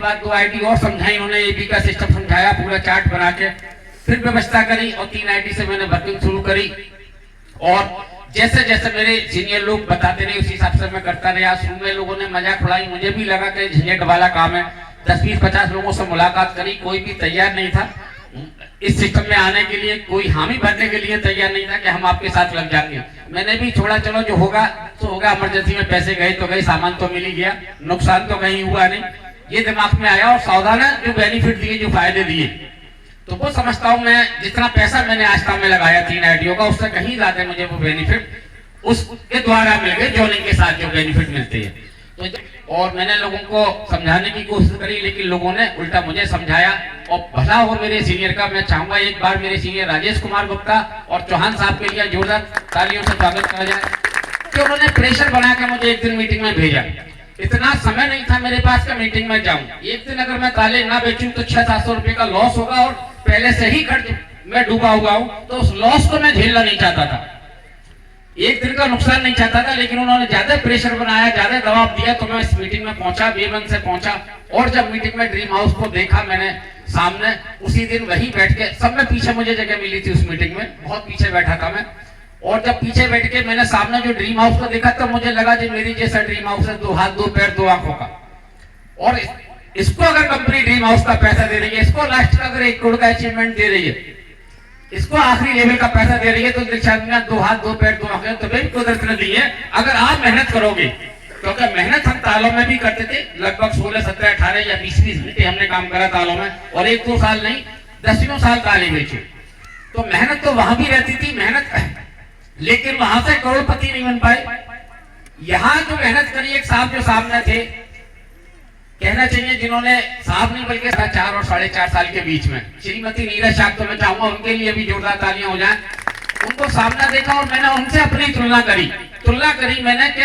बाद 2 आईडी और समझाई उन्होंने, एबी का सिस्टम समझाया पूरा चार्ट बना के, फिर व्यवस्था करी और 3 आईडी से मैंने वर्किंग शुरू करी। और जैसे जैसे मेरे सीनियर लोग बताते रहे उसी हिसाब से मैं करता रहा। शुरू में लोगों ने मजाक उड़ाई, मुझे भी लगा कि झंझट वाला काम है। 10-20-50 लोगों से मुलाकात करी, कोई भी तैयार नहीं था इस सिस्टम में आने के लिए, कोई हामी भरने के लिए तैयार नहीं था कि हम आपके साथ लग जाएंगे। मैंने भी छोड़ा, चलो जो होगा तो होगा, इमरजेंसी में पैसे गए तो गए, सामान तो मिल ही गया, नुकसान तो कहीं हुआ नहीं, ये दिमाग में आया। और सावधान जो बेनिफिट दिए, जो फायदे दिए, तो वो समझता हूँ मैं जितना पैसा मैंने आज तक में लगाया 3 आईडियो का, उससे कहीं ज्यादा मुझे वो बेनिफिट उसके द्वारा मिल गए, जॉइनिंग के साथ जो बेनिफिट मिलते हैं। तो और मैंने लोगों को समझाने की कोशिश करी, लेकिन लोगों ने उल्टा मुझे समझाया। और भला हो मेरे सीनियर का, मैं चाहूंगा एक बार मेरे सीनियर राजेश कुमार गुप्ता और चौहान साहब के लिए जोरदार तालियों से स्वागत करा जाए कि उन्होंने प्रेशर बना के मुझे एक दिन मीटिंग में भेजा। इतना समय नहीं था मेरे पास का मीटिंग में जाऊं। एक दिन अगर मैं ताले ना बेचूं तो 600-700 रुपए का लॉस होगा, और पहले से ही खर्च मैं डूबा हुआ हूं, तो उस लॉस को मैं झेलना नहीं चाहता था, एक दिन का नुकसान नहीं चाहता था। लेकिन उन्होंने ज्यादा प्रेशर बनाया, ज्यादा दबाव दिया, तो मैं इस मीटिंग में पहुंचा, बेबन से पहुंचा। और जब मीटिंग में ड्रीम हाउस को देखा मैंने सामने, उसी दिन वहीं बैठ के, सब में पीछे मुझे जगह मिली थी उस मीटिंग में, बहुत पीछे बैठा था मैं। और जब पीछे बैठ के मैंने सामने जो ड्रीम हाउस को देखा, तो मुझे लगा जी मेरी जैसा ड्रीम हाउस है, 2 हाथ 2 पैर 2 आंखों का। और इसको अगर कंपनी ड्रीम हाउस का पैसा दे रही है, इसको लास्ट का अगर 1 करोड़ का अचीवमेंट दे रही है, इसको आखिरी लेवल का पैसा दे रही है, तो 2 हाथ 2 पैर 2 आंखें तो भाई कुदरत ने दी है अगर आप मेहनत करोगे। क्योंकि मेहनत हम तालों में भी करते थे, लगभग 16, 17, 18 या 20 घंटे हमने काम करा तालों में, और 1-2 साल नहीं 10 साल ताले बेचे। तो मेहनत तो वहां भी रहती थी मेहनत, लेकिन वहां से करोड़पति नहीं बन पाए। यहाँ जो मेहनत करी, एक साहब जो सामने थे, कहना चाहिए जिन्होंने, साहब नहीं बल्कि 4 और 4.5 साल के बीच में, श्रीमती नीरज शाह, तो मैं चाहूंगा उनके लिए भी जोरदार तालियां हो जाएं। उनको सामना देखा और मैंने उनसे अपनी तुलना करी मैंने कि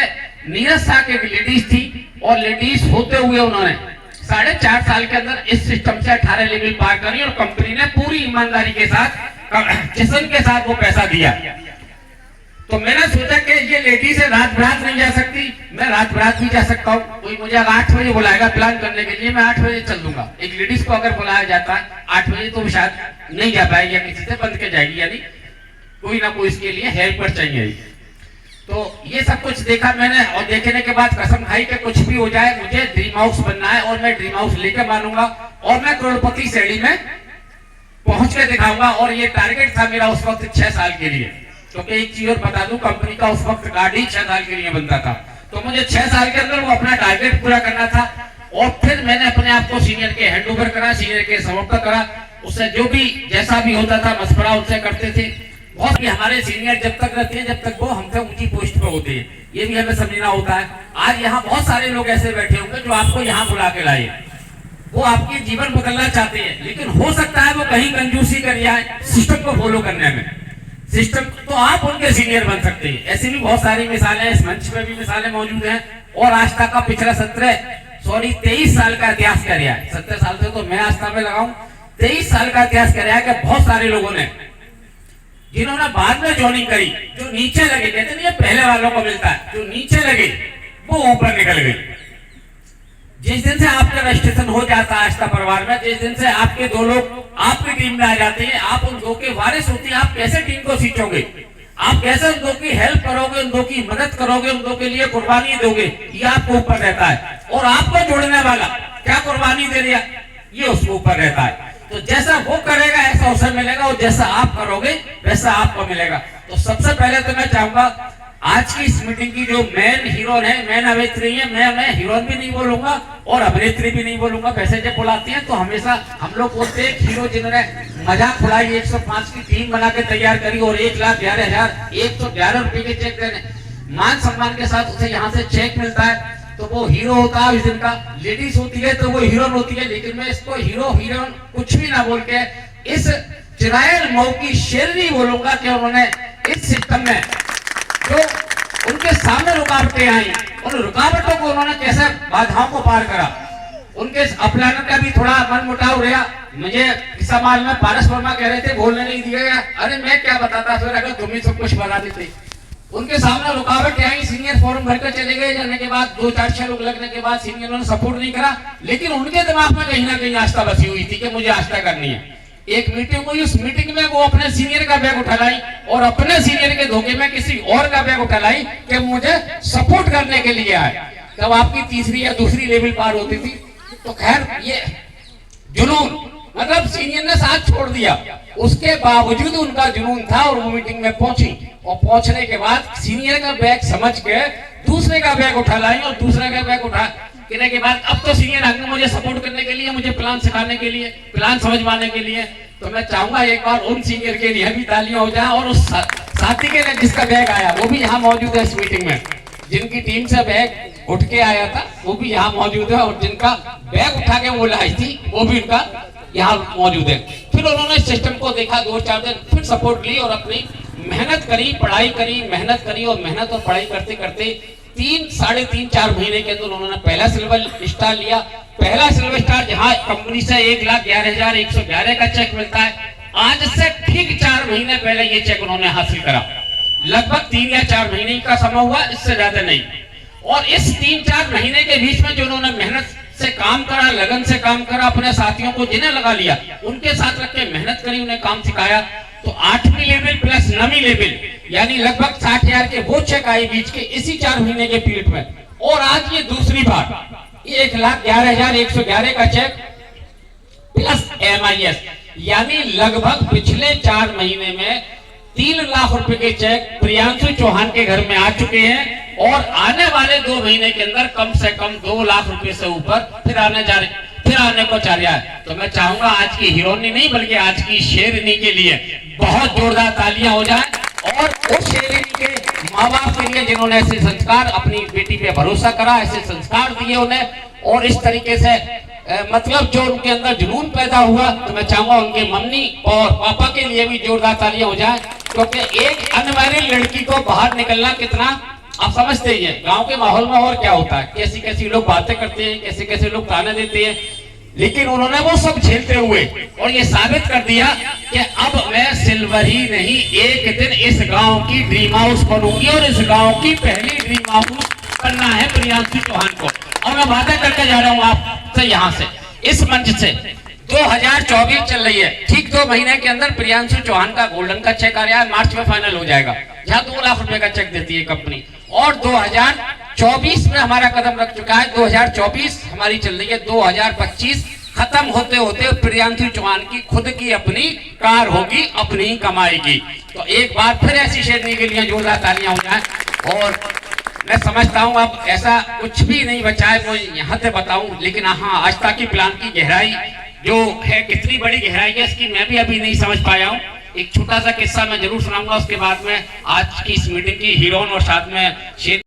नीरज शाह की एक लेडीज थी, और लेडीज होते हुए उन्होंने 4.5 साल के अंदर इस सिस्टम से 18 लेवल पार करी, और कंपनी ने पूरी ईमानदारी के साथ, जश्न के साथ वो पैसा दिया। तो मैंने सोचा कि ये लेडीज है, रात बरात नहीं जा सकती, मैं रात बरात भी जा सकता हूँ। कोई मुझे 8 बजे बुलाएगा प्लान करने के लिए, मैं 8 बजे चल दूंगा। एक लेडीज को अगर बुलाया जाता है 8 बजे, तो शायद नहीं जा पाएगी, या किसी से बंद के जाएगी, यानी कोई ना कोई इसके लिए हेल्पर चाहिए। तो ये सब कुछ देखा मैंने, और देखने के बाद कसम खाई कि कुछ भी हो जाए मुझे ड्रीम हाउस बनना है, और मैं ड्रीम हाउस लेकर मानूंगा, और मैं करोड़पति श्रेणी में पहुंच के दिखाऊंगा। और ये टारगेट था मेरा उस वक्त 6 साल के लिए। क्योंकि एक चीज और बता दूं, कंपनी का उस वक्त कार्ड ही 6 साल के लिए बनता था, तो मुझे 6 साल के अंदर वो अपना टारगेट पूरा करना था। और फिर मैंने अपने आप को सीनियर के हैंडओवर करा, सीनियर के समर्पण करा, उससे जो भी जैसा भी होता था मशवरा उनसे करते थे। बहुत भी हमारे सीनियर जब तक रहते हैं, जब तक वो हमसे ऊंची पोस्ट पर होते हैं, ये भी हमें समझना होता है। आज यहाँ बहुत सारे लोग ऐसे बैठे होंगे जो आपको यहाँ बुला के लाए, वो आपके जीवन बदलना चाहते हैं, लेकिन हो सकता है वो कहीं कंजूसी कर जाए सिस्टम को फॉलो करने में, सिस्टम, तो आप उनके सीनियर बन सकते हैं। ऐसी भी बहुत सारी मिसालें, इस मंच में भी मिसालें मौजूद हैं। और आस्था का पिछला 23 साल का इतिहास कर रहा है। 17 साल से तो मैं आस्था में लगाऊं, 23 साल का इतिहास कर रहा है कि बहुत सारे लोगों ने, जिन्होंने बाद में ज्वाइनिंग करी, जो नीचे लगे, कहते नहीं पहले वालों को मिलता है, जो नीचे लगे वो ऊपर निकल गए। जिस दिन से आपका रजिस्ट्रेशन हो जाता है आस्था परिवार में, जिस दिन से आपके 2 लोग आपकी टीम में आ जाते हैं, आप उन 2 के वारिस होते हैं। आप कैसे टीम को सींचोगे, आप कैसे उन 2 की हेल्प करोगे, उन 2 की मदद करोगे, उन 2 के लिए कुर्बानी दोगे, ये आपको ऊपर रहता है। और आपको जोड़ने वाला क्या कुर्बानी दे दिया, ये उसके ऊपर रहता है। तो जैसा वो करेगा ऐसा उसे मिलेगा, और जैसा आप करोगे वैसा आपको मिलेगा। तो सबसे पहले तो मैं चाहूंगा आज की इस मीटिंग की जो मेन हीरोइन है, मेन अभिनेत्री है, मैं हीरोइन भी नहीं बोलूंगा और अभिनेत्री भी नहीं बोलूंगा। वैसे जब बुलाती हैं तो हमेशा हम लोग बोलते हैं हीरो जिन्होंने मजाक उड़ाई, 105 की टीम बना के तैयार करी, और 1,11,111 रुपए के चेक देने, मान सम्मान के साथ उसे यहाँ से चेक मिलता है, तो वो हीरो होता है उस दिन का। लेडीज होती है तो वो हीरोइन होती है, लेकिन मैं इसको हीरो हीरोइन कुछ भी ना बोल के इस चिरायल मऊ की शेरनी बोलूंगा कि उन्होंने इस सिस्टम में जो उनके सामने रुकावटें आई, उन रुकावटों को उन्होंने कैसे बाधाओं को पार करा। उनके अपलायन का भी थोड़ा मन मुटाव रहा। मुझे समाज में पारस वर्मा कह रहे थे बोलने नहीं दिया गया, अरे मैं क्या बताता, फिर अगर तुम ही सब कुछ बता देते। उनके सामने रुकावट आई, सीनियर फॉर्म भर कर चले गए, जाने के बाद 2-4-6 लोग लगने के बाद सीनियरों ने सपोर्ट नहीं करा, लेकिन उनके दिमाग में कहीं ना कहीं आस्था बसी हुई थी कि मुझे आस्था करनी है। एक मीटिंग हुई, उस मीटिंग में वो अपने सीनियर का बैग उठा लाई और अपने सीनियर के धोखे में किसी और का बैग उठा लाई कि मुझे सपोर्ट करने के लिए आए। जब आपकी तीसरी या दूसरी लेवल पार होती थी तो खैर ये जुनून, मतलब सीनियर ने साथ छोड़ दिया, उसके बावजूद उनका जुनून था और वो मीटिंग में पहुंची और पहुंचने के बाद सीनियर का बैग समझ के दूसरे का बैग उठा लाई और दूसरे का बैग उठा करने के बाद अब तो सीनियर आ गए मुझे सपोर्ट करने के लिए, मुझे प्लान सिखाने के लिए, प्लान समझवाने के लिए। तो मैं चाहूंगा एक बार उन सीनियर के लिए भी तालियां हो जाए और उस साथी के लिए जिसका बैग आया वो भी यहाँ मौजूद है इस मीटिंग में, जिनकी टीम से बैग उठ के आया था वो भी यहाँ मौजूद है और जिनका बैग उठा के वो लाई थी वो भी उनका यहाँ मौजूद है। फिर उन्होंने सिस्टम को देखा 2-4 दिन, फिर सपोर्ट ली और अपनी मेहनत करी, पढ़ाई करी, मेहनत करी और मेहनत और पढ़ाई करते करते 3-4 महीने के अंदर उन्होंने पहला सिल्वर स्टार लिया। पहला सिल्वर स्टार जहां कंपनी से 1,11,111 का चेक मिलता है, आज से ठीक 4 महीने पहले ये चेक उन्होंने हासिल करा। लगभग 3 या 4 महीने का समय हुआ, इससे ज्यादा नहीं। और इस 3-4 महीने के बीच में जो उन्होंने मेहनत से काम करा, लगन से काम करा, अपने साथियों को जिन्हें लगा लिया, उनके साथ रख के मेहनत करी, उन्हें काम सिखाया, तो 8वीं लेवल प्लस 9वीं लेवल यानी लगभग 60,000 के वो चेक आए बीच के इसी 4 महीने के पीरियड में। और आज ये दूसरी बार 1,11,111 का चेक प्लस MIS यानी लगभग पिछले 4 महीने में 3 लाख रुपए के चेक प्रियांशु चौहान के घर में आ चुके हैं और आने वाले 2 महीने के अंदर कम से कम 2 लाख रुपए से ऊपर फिर आने को चाह रहा है। तो मैं चाहूंगा आज की हीरोइनी नहीं बल्कि आज की शेरनी के लिए बहुत जोरदार तालियां हो जाए और उस शेरनी के माँ बाप के लिए जिन्होंने ऐसे संस्कार अपनी बेटी पे भरोसा करा, ऐसे संस्कार दिए उन्हें और इस तरीके से मतलब जो उनके अंदर जुनून पैदा हुआ, तो मैं चाहूंगा उनके मम्मी और पापा के लिए भी जोरदार तालियां हो जाए, क्योंकि एक अनमैरिड लड़की को बाहर निकलना कितना आप समझते ही हैं। गांव के माहौल में और क्या होता है, कैसी कैसी लोग बातें करते हैं, कैसे कैसे लोग ताने देते हैं, लेकिन उन्होंने वो सब झेलते हुए और ये साबित कर दिया कि अब मैं सिल्वर ही नहीं, एक दिन इस गांव की ड्रीम हाउस बनूंगी और इस गांव की पहली ड्रीम हाउस बनना है प्रियांशु चौहान को। और मैं वादा करके जा रहा हूँ आपसे यहाँ से, इस मंच से, 2024 चल रही है, ठीक 2 महीने के अंदर प्रियांशु चौहान का गोल्डन का चेक आ रहा है, मार्च में फाइनल हो जाएगा, जहाँ 2 लाख रुपए का चेक देती है कंपनी। और 2024 में हमारा कदम रख चुका है, 2024 हमारी चल रही है, 2025 खत्म होते होते प्रियांशु चौहान की खुद की अपनी कार होगी, अपनी कमाई की। तो एक बार फिर ऐसी शेरनी के लिए जोरदार तालियां हो जाए। और मैं समझता हूं अब ऐसा कुछ भी नहीं बचा है मैं यहाँ से बताऊं, लेकिन हाँ आस्था की प्लान की गहराई जो है, कितनी बड़ी गहराई है इसकी मैं भी अभी नहीं समझ पाया हूँ। एक छोटा सा किस्सा मैं जरूर सुनाऊंगा, उसके बाद में आज की इस मीटिंग की हीरोइन और साथ में शेर